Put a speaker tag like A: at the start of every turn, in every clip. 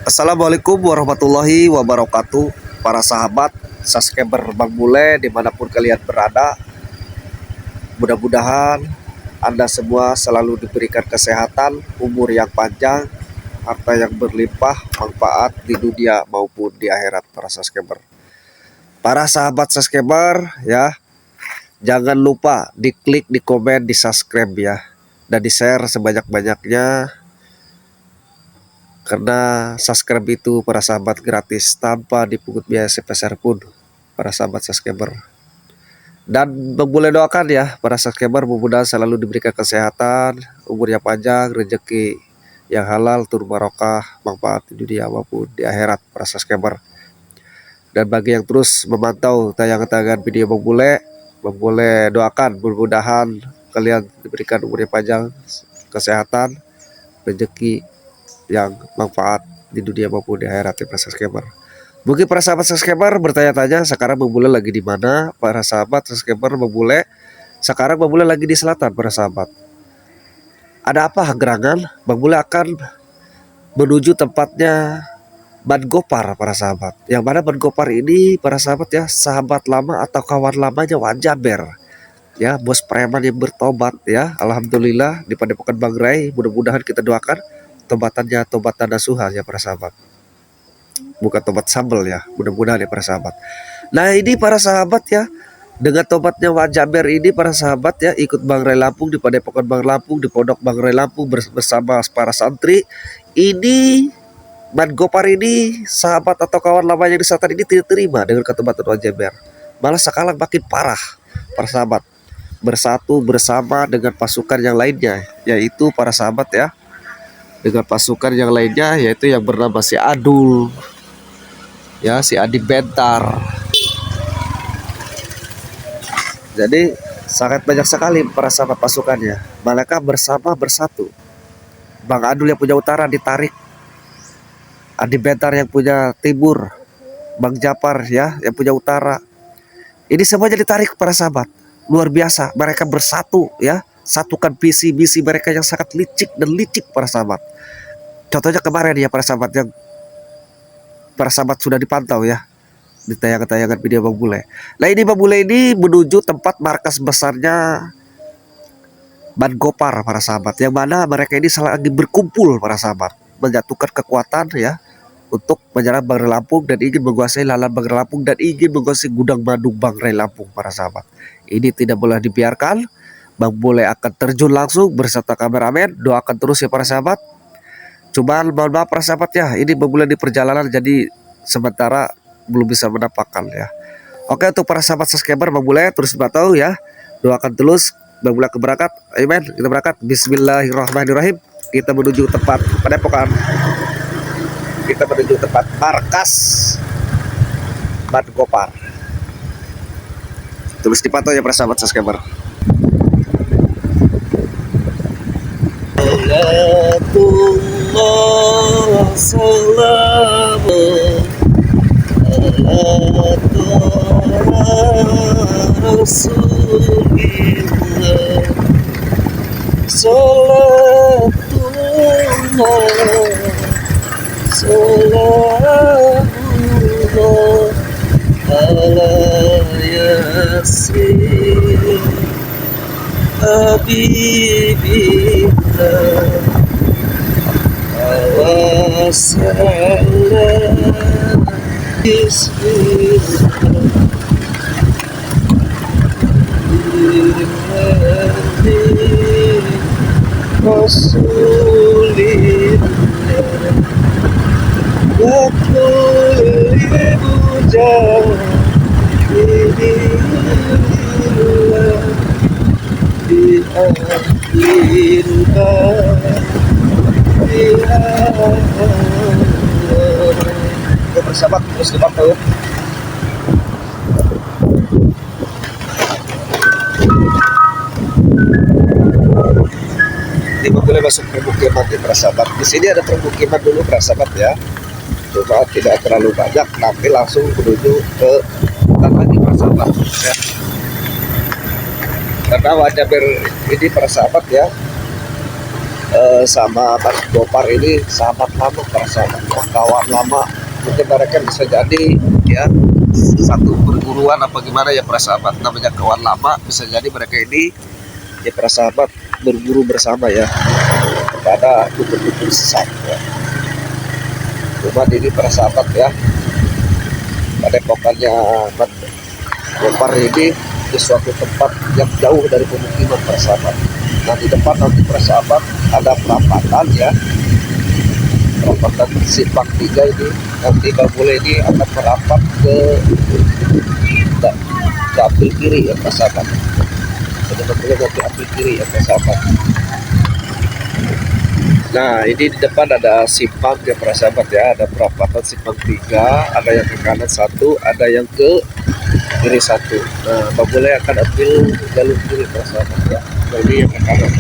A: Assalamualaikum warahmatullahi wabarakatuh. Para sahabat subscriber Bang Bule dimanapun kalian berada, mudah-mudahan Anda semua selalu diberikan kesehatan, umur yang panjang, harta yang berlimpah, manfaat di dunia maupun di akhirat. Para sahabat subscriber ya, jangan lupa diklik, di komen, di subscribe ya, dan di share sebanyak-banyaknya. Karena subscribe itu para sahabat gratis tanpa dipungut biaya sebesar pun para sahabat subscriber. Dan boleh doakan ya para subscriber, mudah-mudahan selalu diberikan kesehatan, umur yang panjang, rezeki yang halal, turun barokah, manfaat di dunia maupun di akhirat para subscriber. Dan bagi yang terus memantau tayangan-tayangan video Bang Bule doakan mudah-mudahan kalian diberikan umur yang panjang, kesehatan, rezeki yang manfaat di dunia maupun di akhirat ya para subscriber. Mungkin para sahabat subscriber bertanya-tanya, sekarang Bang Bule lagi di mana? Para sahabat subscriber Bang Bule, sekarang Bang Bule lagi di selatan para sahabat. Ada apa gerangan? Bang Bule akan menuju tempatnya Ban Gopar para sahabat. Yang mana Ban Gopar ini para sahabat ya, sahabat lama atau kawan lamanya Wan Jaber. Ya, bos preman yang bertobat ya. Alhamdulillah di Padepokan Bang Rai, mudah-mudahan kita doakan tobatannya tobatan nasuha ya para sahabat, bukan tobat sambel ya, mudah-mudahan ya para sahabat. Nah ini para sahabat ya, dengan tobatnya Wan Jaber ini para sahabat ya, ikut Bang Rai Lampung di Padepokan Bang Lampung, di Pondok Bang Rai Lampung bersama para santri. Ini Ban Gopar ini sahabat atau kawan lamanya di selatan ini tidak terima dengan ketobatan Wan Jaber, malah sekarang makin parah para sahabat, bersatu bersama dengan pasukan yang lainnya, yaitu para sahabat ya, dengan pasukan yang lainnya, yaitu yang bernama si Adul ya, si Adi Bentar. Jadi sangat banyak sekali para sahabat pasukannya, mereka bersama bersatu. Bang Adul yang punya utara ditarik, Adi Bentar yang punya timur, Bang Japar ya yang punya utara, ini semuanya ditarik para sahabat. Luar biasa, mereka bersatu ya, satukan visi-misi mereka yang sangat licik dan licik para sahabat. Contohnya kemarin ya para sahabat, yang para sahabat sudah dipantau ya di tayangan-tayangan video Bang Bule. Nah ini Bang Bule ini menuju tempat markas besarnya Ban Gopar para sahabat, yang mana mereka ini lagi berkumpul para sahabat, menjatuhkan kekuatan ya untuk menyerang Bang Rai Lampung dan ingin menguasai lahan Bang Rai Lampung dan ingin menguasai gudang madu Bang Rai Lampung para sahabat. Ini tidak boleh dibiarkan. Bang Bule akan terjun langsung berserta kameramen. Doakan terus ya para sahabat. Cuman mohon maaf para sahabat ya, ini Bang Bule di perjalanan jadi sementara belum bisa menampakkan ya. Oke, untuk para sahabat subscriber Bang Bule terus pantau ya. Doakan terus Bang Bule akan berangkat. Amin. Kita berangkat. Bismillahirrahmanirrahim. Kita menuju tempat Padepokan. Kita menuju tempat markas Ban Gopar. Terus dipantau ya para sahabat subscriber. Salatullah salamun ala Rasulillah. Salatullah salamullah ala Yasin Habibillah wassalam. Bismillah Rasulillah wa kulli mujahidillah bi bersahabat terus dipantau. Ini boleh masuk permukiman di para sahabat. Di sini ada permukiman dulu para sahabat ya, cuma tidak terlalu banyak, tapi langsung menuju ke tanah di para sahabat ya. Karena Wan Jaber ini para sahabat ya, sama Mas Gopar ini sahabat lama, para sahabat kawan lama. Mungkin mereka bisa jadi ya satu perguruan apa gimana ya para sahabat, namanya kawan lama, bisa jadi mereka ini ya para sahabat berburu bersama ya kepada dukun-dukun sesat ya. Cuma ini para sahabat ya, pada pokoknya Mas Gopar ini di suatu tempat yang jauh dari pemukiman para sahabat. Nah di depan nanti para sahabat ada perapatan ya, perapatan simpang 3 ini. Nanti Babule ini akan merapat ke ambil kiri ya para sahabat. Jadi Babule nanti ambil kiri ya para sahabat. Nah ini di depan ada simpang ya para sahabat ya, ada perapatan simpang 3, ada yang ke kanan satu, ada yang ke kiri satu. Nah Babule akan ambil jalur kiri para sahabat ya. Jadi yang ke kanan.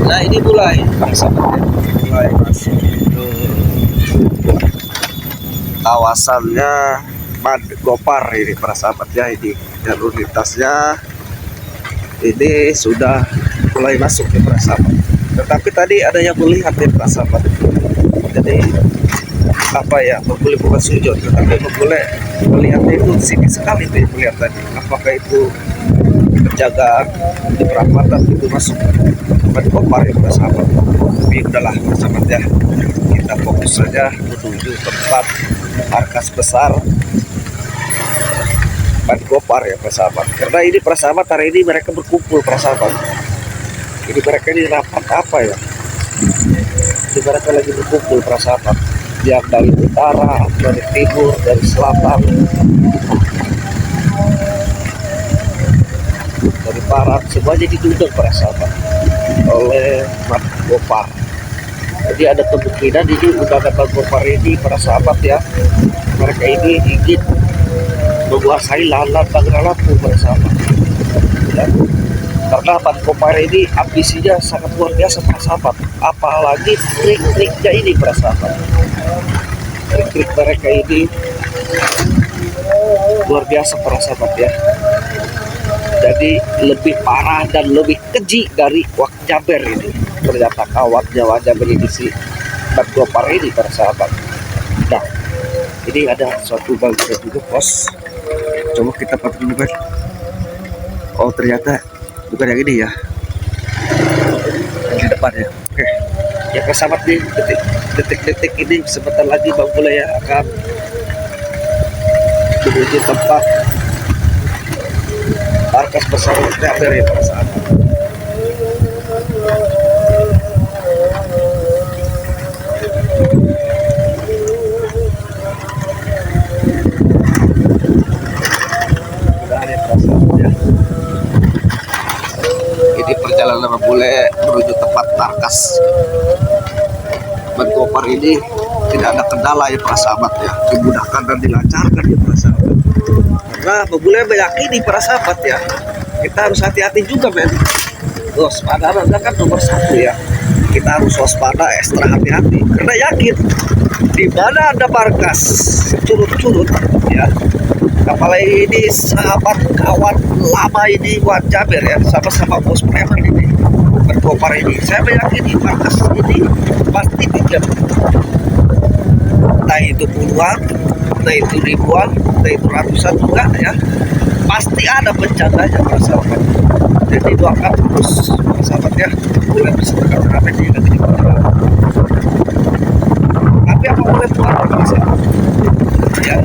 A: Nah ini mulai para sahabat ya, mulai masuk ke kawasannya Mas Gopar ini para sahabat ya. Ini jalur lintasnya ini sudah mulai masuk ya para sahabat. Tetapi tadi ada yang melihat ya para sahabat. Jadi apa ya, boleh bukan sujud, tetapi boleh melihatnya itu sini sekali tuh melihat tadi. Apakah itu penjagaan di perapatan itu masuk Mas Gopar ya para sahabat. Tapi udahlah para sahabat ya, kita fokus saja menuju tempat markas besar Mas Gopar ya para sahabat. Karena ini para sahabat hari ini mereka berkumpul para sahabat. Jadi mereka ini rapat apa ya? Jadi mereka lagi berkumpul para sahabat. Yang dari utara, dari timur, dari selatan, dari barat, semuanya diundang para sahabat oleh Mas Gopar. Jadi ada kemungkinan ini undangan Mas Gopar ini para sahabat ya, mereka ini ingin menguasai lahan Bangka Lampung para sahabat ya. Karena Mas Gopar ini ambisinya sangat luar biasa para sahabat, apalagi trik-triknya ini para sahabat. Trik mereka ini luar biasa para sahabat ya. Jadi lebih parah dan lebih keji dari Wak Jaber ini. Ternyata kawannya Wak Jaber ini si Mas Gopar ini para sahabat. Nah ini ada suatu bangsa juga pos. Coba kita patroli dulu. Oh ternyata bukan yang ini ya, yang di depan ya. Oke ya para sahabat nih, detik-detik ini sebentar lagi Bang Bule ya akan menuju tempat markas besar Jaber ya para sahabat. Ini perjalanan Babule menuju tempat markas Mas Gopar ini tidak ada kendala ya para sahabat ya, dimudahkan dan dilancarkan ya para sahabat. Karena Babule meyakini para sahabat ya, kita harus hati-hati juga men. Waspada kan nomor 1 ya, kita harus waspada, ekstra hati-hati. Karena yakin di mana ada markas curut-curut ya, apalagi ini sahabat kawan lama ini Wak Jaber ya, sama-sama bos preman ini Mas Gopar ini. Saya meyakini markas ini pasti dijaga, entah itu puluhan, entah itu ribuan, entah itu ratusan juga ya, pasti ada penjaganya para sahabat. Jadi doakan terus para sahabat ya, boleh bersedekah beramal di negeri perjalanan. Tapi apa boleh buat para sahabat ya,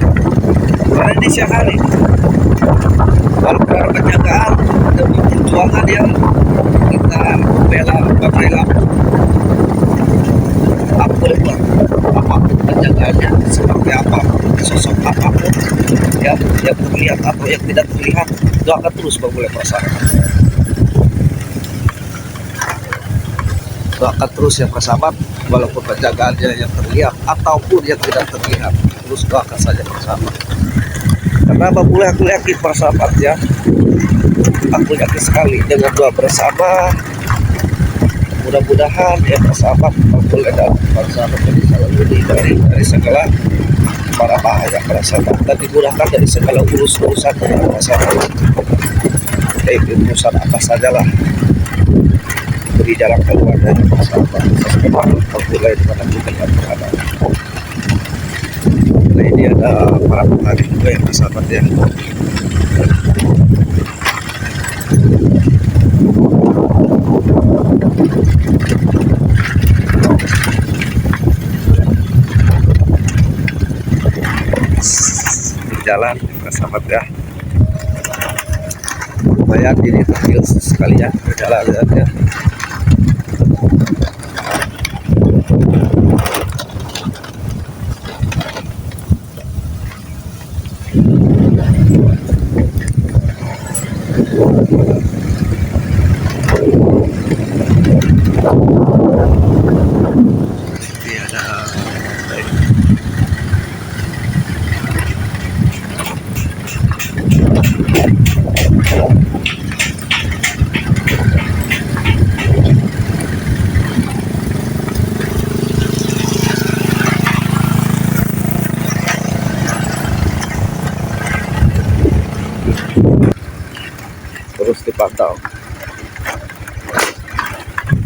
A: karena di siang hari walaupun ada penjagaan dan perjuangan yang kita bela Bangka Lampung, apa boleh buat, apapun penjagaannya, seperti apa, sosok apapun ya, yang terlihat atau yang tidak terlihat, doakan terus Bang Bule para sahabat. Doakan terus ya para sahabat, walaupun penjagaannya yang terlihat ataupun yang tidak terlihat, terus doakan saja para sahabat. Karena Bang Bule aku yakin para sahabat ya, aku yakin sekali dengan doa bersama, mudah-mudahan ya para sahabat Bang Bule dan para sahabat ini selalu dihindari dari segala para bahaya para sahabat, dan dimudahkan dari segala urusan para sahabat. Baik urusan apa sajalah, beri jalan keluar dari para sahabat. Mulai dengan kita yang berada. Nah ini ada para penghari juga ya para sahabat ya. Jalan sahabat ya, lumayan ini kecil sekali ya berjalan ya. Terus dipantau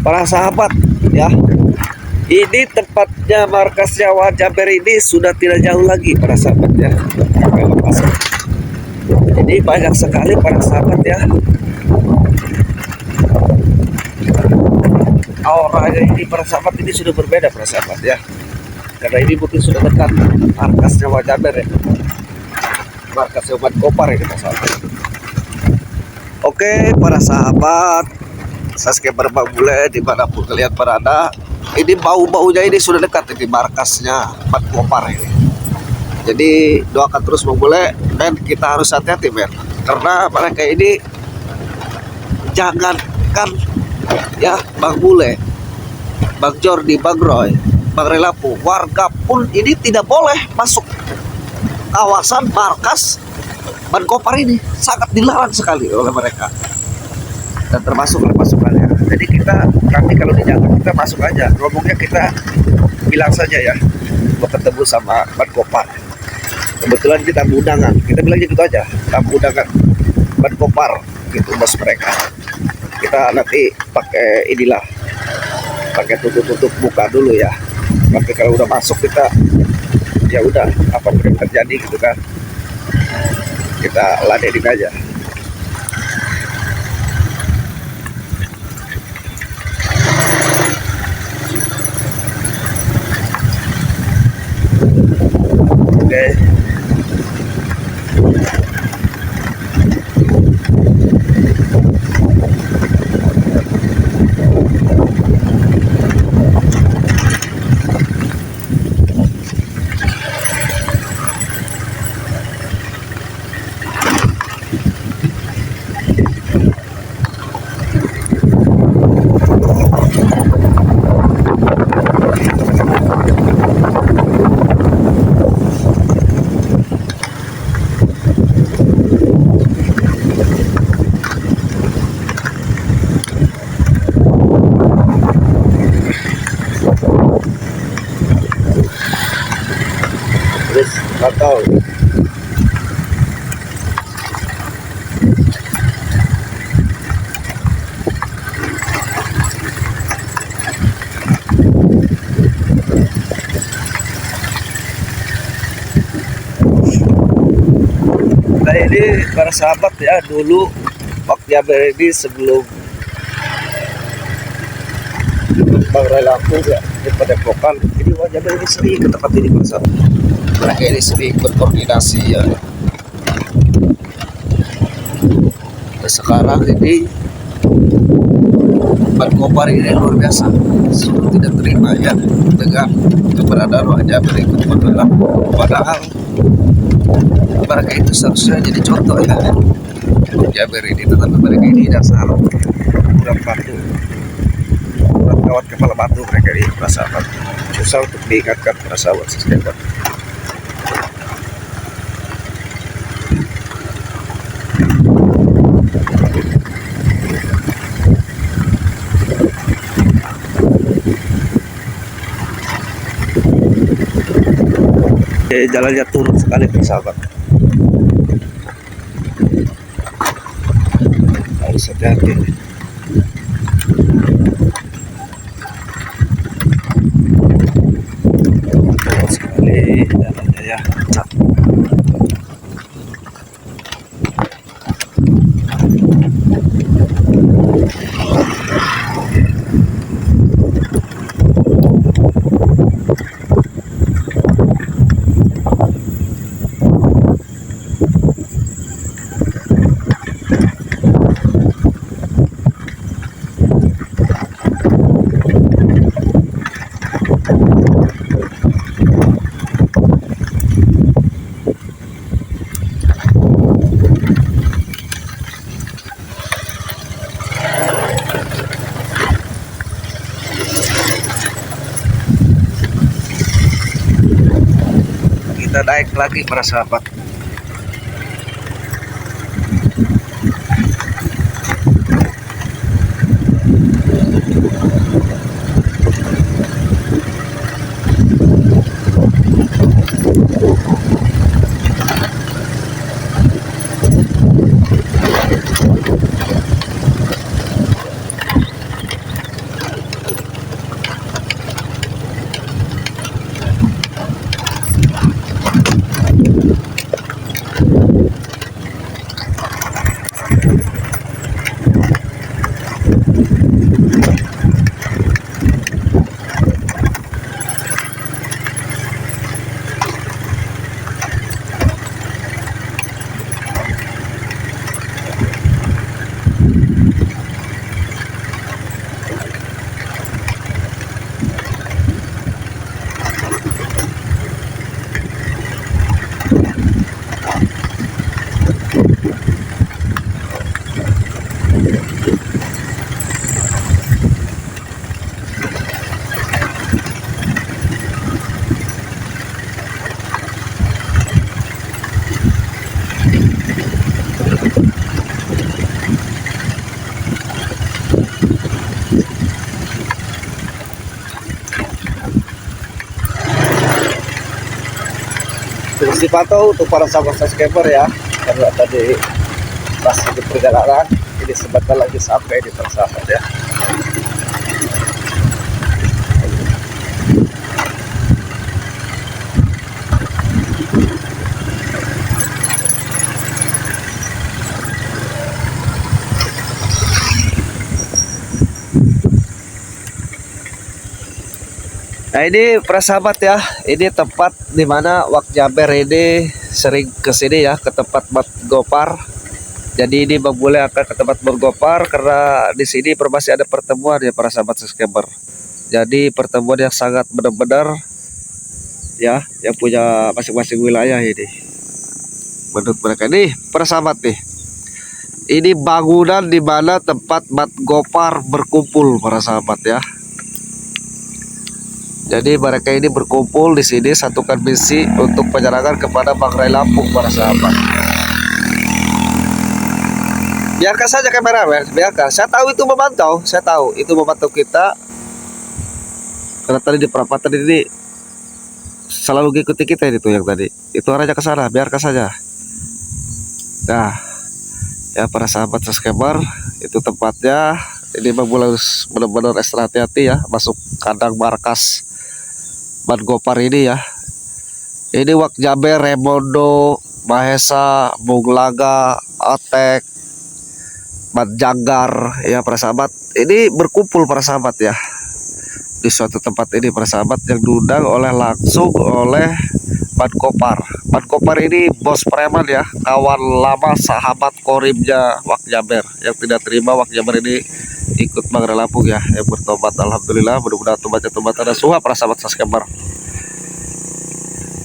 A: para sahabat ya. Ini tempatnya markasnya Wajaber ini sudah tidak jauh lagi para sahabat ya. Jadi banyak sekali para sahabat ya. Auranya ini para sahabat ini sudah berbeda para sahabat ya. Karena ini mungkin sudah dekat markasnya Wajaber ya. Markasnya Umat Kopar ini para sahabat. Oke para sahabat subscriber Bang Bule dimanapun kalian berada, ini bau-baunya ini sudah dekat di markasnya Umat Kopar ini. Jadi doakan terus Bang Bule, dan kita harus hati-hati men, karena mereka ini jangankan ya Bang Bule, Bang Jordi, Bang Roy, Bang Relapu, warga pun ini tidak boleh masuk kawasan markas Ban Kopar ini, sangat dilarang sekali oleh mereka, dan termasuk oleh pasukannya. Jadi kita nanti kalau dijaga kita masuk aja, ngomongnya kita bilang saja ya mau ketemu sama Ban Kopar. Kebetulan kita undangan, kita bilangnya gitu aja, tamu undangan Ban Kopar gitu bos mereka. Kita nanti pakai inilah, pakai tutup muka dulu ya. Tapi kalau udah masuk kita ya udah apa yang terjadi gitu kan, kita ladenin aja. Oke. Terus atau nah ini para sahabat ya, dulu waktu ini sebelum Bang Relapu ya di Padepokan, ini Wajaber ini sering ke tempat ini para sahabat. Mereka ini sering berkoordinasi ya. Nah, sekarang ini Ban Kopar ini luar biasa, sudah tidak terima ya dengan keberadaan Wajaber ikut Ban. Padahal mereka itu seharusnya jadi contoh ya Wajaber ini, tetapi mereka ini dasar kurang patuh, kurang kawat kepala batu mereka ini para sahabat. Susah untuk diingatkan para sahabat subscriber. Jalannya turun sekali persahabat, harus hati-hati. Turun sekali jalannya ya. Nah, kita naik lagi para sahabat. Terus dipantau untuk para sahabat subscriber ya, karena tadi pas di perjalanan ini sebentar lagi sampai di persahabat ya. Nah ini para sahabat ya, ini tempat dimana Wak Jaber ini sering kesini ya, ke tempat Mat Gopar. Jadi ini Bang Bule akan ke tempat Mat Gopar karena di sini masih ada pertemuan ya para sahabat subscriber. Jadi pertemuan yang sangat benar-benar ya, yang punya masing-masing wilayah ini. Menurut mereka ini para sahabat nih, ini bangunan dimana tempat Mat Gopar berkumpul para sahabat ya. Jadi mereka ini berkumpul di sini satukan misi untuk penyerangan kepada Bangrai Lampung para sahabat. Biarkan saja kamera, biarkan. Saya tahu itu memantau, saya tahu itu memantau kita. Karena tadi di perapatan ini selalu mengikuti kita itu yang tadi. Itu arahnya ke sana, biarkan saja. Nah, ya para sahabat subscriber, itu tempatnya. Ini memang benar-benar ekstra hati-hati ya masuk kandang markas Mat Gopar ini ya. Ini Wak Jaber, Remondo, Mahesa, Bunglaga, Atek, Mat Janggar ya para sahabat. Ini berkumpul para sahabat ya di suatu tempat ini para sahabat yang diundang langsung oleh Mat Gopar. Mat Gopar ini bos preman ya, kawan lama sahabat koribnya Wak Jaber yang tidak terima Wak Jaber ini ikut Bangrai Lampung ya, yang bertobat. Alhamdulillah, mudah-mudahan tobat ada suha para sahabat subscriber.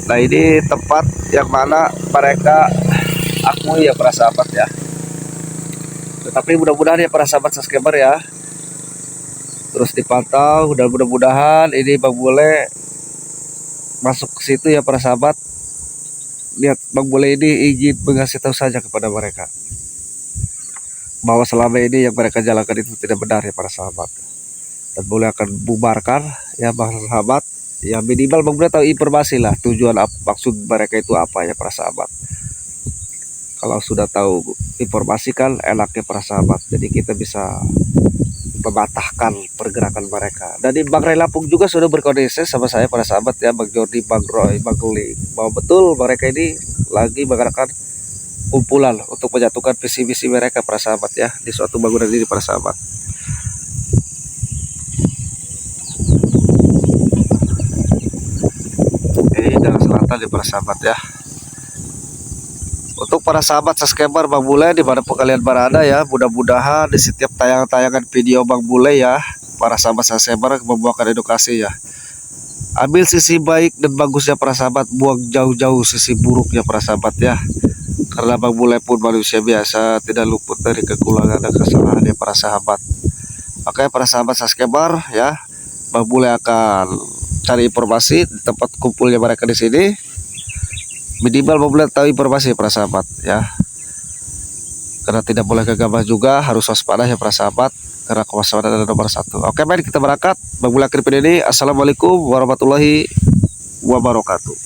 A: Nah ini tempat yang mana mereka akui ya para sahabat ya. Tetapi mudah-mudahan ya para sahabat subscriber ya, terus dipantau dan mudah-mudahan ini Bang Bule masuk ke situ ya para sahabat. Lihat Bang Bule ini ingin mengasih tahu saja kepada mereka bahwa selama ini yang mereka jalankan itu tidak benar ya para sahabat, dan Bule akan bubarkan ya para sahabat. Ya minimal Bang Bule tahu informasi lah tujuan maksud mereka itu apa ya para sahabat. Kalau sudah tahu informasi kan enaknya para sahabat, jadi kita bisa mematahkan pergerakan mereka. Dan di Bang Ray Lampung juga sudah berkoordinasi sama saya para sahabat ya, Bang Jordi, Bang Roy, Bang Guli, bahwa betul mereka ini lagi mengadakan kumpulan untuk menyatukan visi misi mereka para sahabat ya di suatu bangunan ini para sahabat. Ini Jalan Selatan di para sahabat ya. Untuk para sahabat subscriber Bang Bule dimanapun kalian berada ya, mudah-mudahan di setiap tayangan-tayangan video Bang Bule ya, para sahabat subscriber membawakan edukasi ya. Ambil sisi baik dan bagusnya para sahabat, buang jauh-jauh sisi buruknya para sahabat ya. Karena Bang Bule pun manusia biasa, tidak luput dari kekurangan dan kesalahan ya para sahabat. Oke para sahabat subscriber ya, Bang Bule akan cari informasi di tempat kumpulnya mereka di sini. Minimal Bang Bule tahu informasi para sahabat ya. Karena tidak boleh gegabah juga, harus waspada ya para sahabat. Karena kewaspadaan adalah nomor satu. Oke, mari kita berangkat. Bang Bule akhir video ini. Assalamualaikum warahmatullahi wabarakatuh.